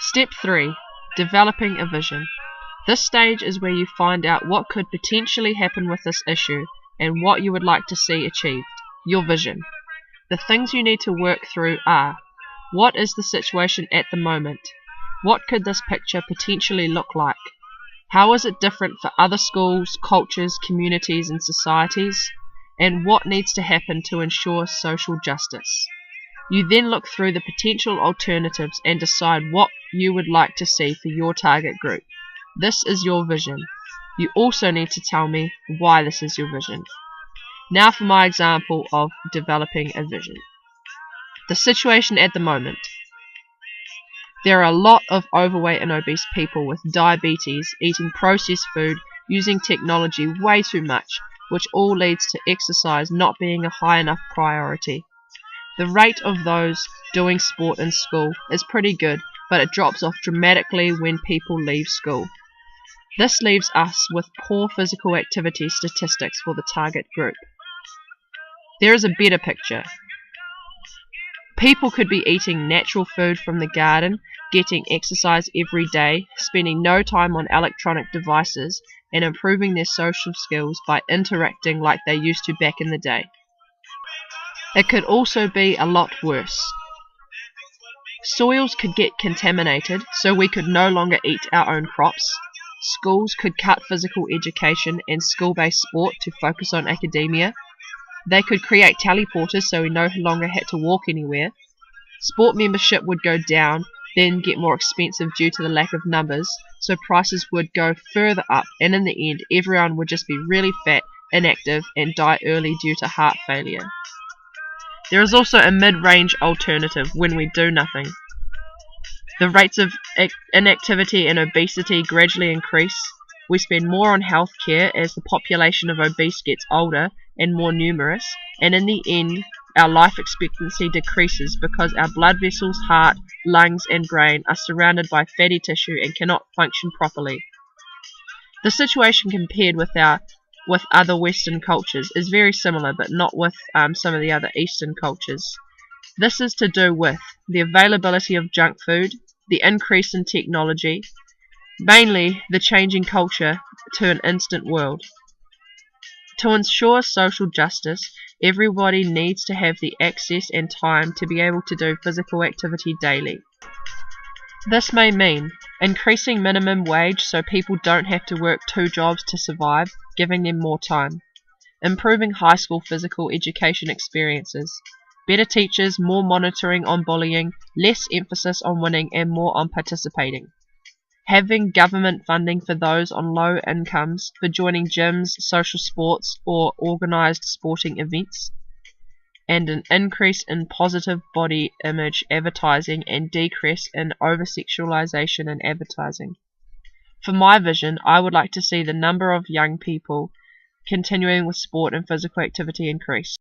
Step 3. Developing a vision. This stage is where you find out what could potentially happen with this issue and what you would like to see achieved. Your vision. The things you need to work through are: what is the situation at the moment? What could this picture potentially look like? How is it different for other schools, cultures, communities and societies? And what needs to happen to ensure social justice? You then look through the potential alternatives and decide what you would like to see for your target group. This is your vision. You also need to tell me why this is your vision. Now for my example of developing a vision. The situation at the moment. There are a lot of overweight and obese people with diabetes, eating processed food, using technology way too much, which all leads to exercise not being a high enough priority. The rate of those doing sport in school is pretty good, but it drops off dramatically when people leave school. This leaves us with poor physical activity statistics for the target group. There is a better picture. People could be eating natural food from the garden, getting exercise every day, spending no time on electronic devices, and improving their social skills by interacting like they used to back in the day. It could also be a lot worse. Soils could get contaminated, so we could no longer eat our own crops. Schools could cut physical education and school-based sport to focus on academia. They could create teleporters so we no longer had to walk anywhere. Sport membership would go down, then get more expensive due to the lack of numbers, so prices would go further up, and in the end everyone would just be really fat, inactive, and die early due to heart failure. There is also a mid-range alternative when we do nothing. The rates of inactivity and obesity gradually increase. We spend more on healthcare as the population of obese gets older and more numerous, and in the end our life expectancy decreases because our blood vessels, heart, lungs and brain are surrounded by fatty tissue and cannot function properly. The situation compared with other Western cultures is very similar, but not with some of the other Eastern cultures. This is to do with the availability of junk food, the increase in technology, mainly the changing culture to an instant world. To ensure social justice, everybody needs to have the access and time to be able to do physical activity daily. This may mean increasing minimum wage so people don't have to work 2 jobs to survive, giving them more time. Improving high school physical education experiences. Better teachers, more monitoring on bullying, less emphasis on winning and more on participating. Having government funding for those on low incomes for joining gyms, social sports or organised sporting events. And an increase in positive body image advertising and decrease in over-sexualization in advertising. For my vision, I would like to see the number of young people continuing with sport and physical activity increase.